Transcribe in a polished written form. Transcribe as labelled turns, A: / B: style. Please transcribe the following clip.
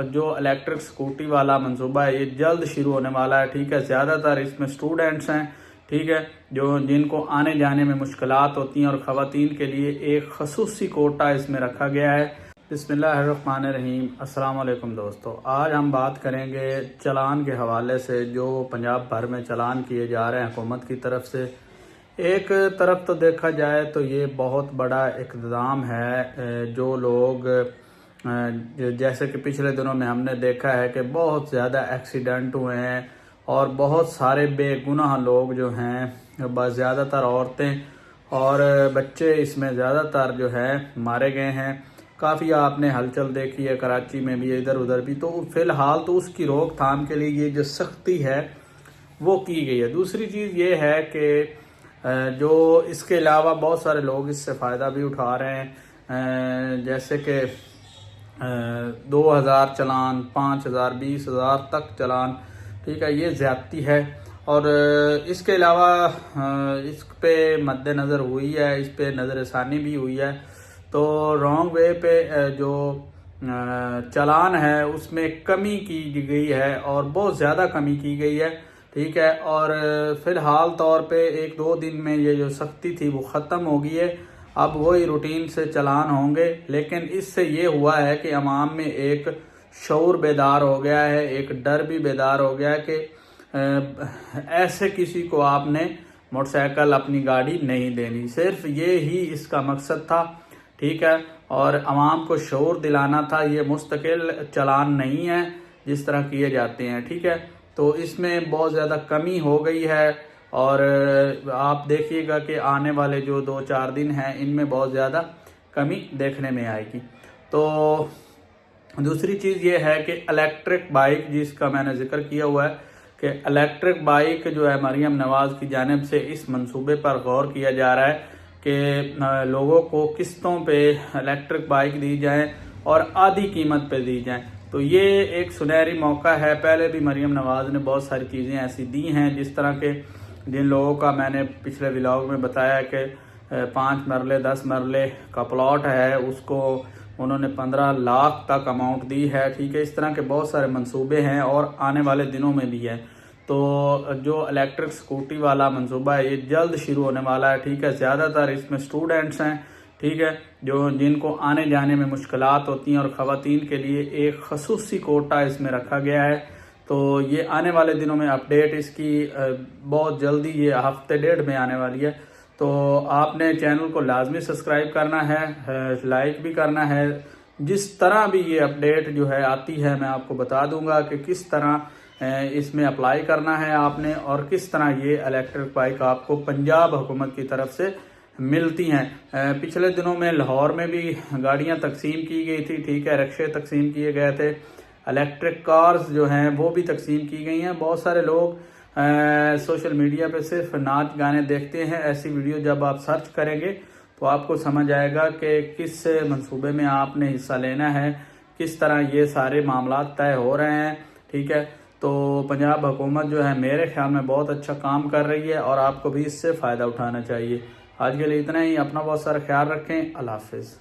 A: جو الیکٹرک سکوٹی والا منصوبہ ہے یہ جلد شروع ہونے والا ہے، ٹھیک ہے۔ زیادہ تر اس میں اسٹوڈنٹس ہیں، ٹھیک ہے، جن کو آنے جانے میں مشکلات ہوتی ہیں، اور خواتین کے لیے ایک خصوصی کوٹا اس میں رکھا گیا ہے۔ بسم اللہ الرحمن الرحیم۔ السلام علیکم دوستو، آج ہم بات کریں گے چلان کے حوالے سے جو پنجاب بھر میں چلان کیے جا رہے ہیں حکومت کی طرف سے۔ ایک طرف تو دیکھا جائے تو یہ بہت بڑا اقدام ہے، جو لوگ جیسے کہ پچھلے دنوں میں ہم نے دیکھا ہے کہ بہت زیادہ ایکسیڈنٹ ہوئے ہیں، اور بہت سارے بے گناہ لوگ جو ہیں، زیادہ تر عورتیں اور بچے اس میں زیادہ تر جو ہے مارے گئے ہیں۔ کافی آپ نے ہلچل دیکھی ہے کراچی میں بھی، ادھر ادھر بھی۔ تو فی الحال تو اس کی روک تھام کے لیے یہ جو سختی ہے وہ کی گئی ہے۔ دوسری چیز یہ ہے کہ جو اس کے علاوہ بہت سارے لوگ اس سے فائدہ بھی اٹھا رہے ہیں، جیسے کہ 2000 چلان، 5000، 20,000 تک چلان، ٹھیک ہے، یہ زیادتی ہے۔ اور اس کے علاوہ اس پہ مد نظر ہوئی ہے، اس پہ نظر ثانی بھی ہوئی ہے، تو رانگ وے پہ جو چلان ہے اس میں کمی کی گئی ہے، اور بہت زیادہ کمی کی گئی ہے، ٹھیک ہے۔ اور فی الحال طور پہ 1-2 دن میں یہ جو سختی تھی وہ ختم ہو گئی ہے، اب وہی روٹین سے چلان ہوں گے۔ لیکن اس سے یہ ہوا ہے کہ عوام میں ایک شعور بیدار ہو گیا ہے، ایک ڈر بھی بیدار ہو گیا ہے کہ ایسے کسی کو آپ نے موٹر سائیکل اپنی گاڑی نہیں دینی۔ صرف یہ ہی اس کا مقصد تھا، ٹھیک ہے، اور عوام کو شعور دلانا تھا۔ یہ مستقل چلان نہیں ہے جس طرح کیے جاتے ہیں، ٹھیک ہے۔ تو اس میں بہت زیادہ کمی ہو گئی ہے، اور آپ دیکھیے گا کہ آنے والے جو 2-4 دن ہیں ان میں بہت زیادہ کمی دیکھنے میں آئے گی۔ تو دوسری چیز یہ ہے کہ الیکٹرک بائک، جس کا میں نے ذکر کیا ہوا ہے کہ الیکٹرک بائک جو ہے مریم نواز کی جانب سے اس منصوبے پر غور کیا جا رہا ہے کہ لوگوں کو قسطوں پہ الیکٹرک بائک دی جائیں اور آدھی قیمت پہ دی جائیں۔ تو یہ ایک سنہری موقع ہے۔ پہلے بھی مریم نواز نے بہت ساری چیزیں ایسی دی ہیں، جس طرح کے جن لوگوں کا میں نے پچھلے ولاگ میں بتایا کہ 5 مرلے 10 مرلے کا پلاٹ ہے، اس کو انہوں نے 15 لاکھ تک اماؤنٹ دی ہے، ٹھیک ہے۔ اس طرح کے بہت سارے منصوبے ہیں، اور آنے والے دنوں میں بھی ہے۔ تو جو الیکٹرک سکوٹی والا منصوبہ ہے یہ جلد شروع ہونے والا ہے، ٹھیک ہے۔ زیادہ تر اس میں اسٹوڈنٹس ہیں، ٹھیک ہے، جن کو آنے جانے میں مشکلات ہوتی ہیں، اور خواتین کے لیے ایک خصوصی کوٹا اس میں رکھا گیا ہے۔ تو یہ آنے والے دنوں میں اپڈیٹ اس کی بہت جلدی، یہ ہفتے ڈیڑھ میں آنے والی ہے۔ تو آپ نے چینل کو لازمی سبسکرائب کرنا ہے، لائک بھی کرنا ہے۔ جس طرح بھی یہ اپڈیٹ جو ہے آتی ہے میں آپ کو بتا دوں گا کہ کس طرح اس میں اپلائی کرنا ہے آپ نے، اور کس طرح یہ الیکٹرک بائک آپ کو پنجاب حکومت کی طرف سے ملتی ہیں۔ پچھلے دنوں میں لاہور میں بھی گاڑیاں تقسیم کی گئی تھی، ٹھیک ہے، رکشے تقسیم کیے گئے تھے، الیکٹرک کارز جو ہیں وہ بھی تقسیم کی گئی ہیں۔ بہت سارے لوگ سوشل میڈیا پہ صرف ناچ گانے دیکھتے ہیں، ایسی ویڈیو جب آپ سرچ کریں گے تو آپ کو سمجھ آئے گا کہ کس منصوبے میں آپ نے حصہ لینا ہے، کس طرح یہ سارے معاملات طے ہو رہے ہیں، ٹھیک ہے۔ تو پنجاب حکومت جو ہے میرے خیال میں بہت اچھا کام کر رہی ہے، اور آپ کو بھی اس سے فائدہ اٹھانا چاہیے۔ آج کے لیے اتنا ہی، اپنا بہت سارا خیال رکھیں، اللہ حافظ۔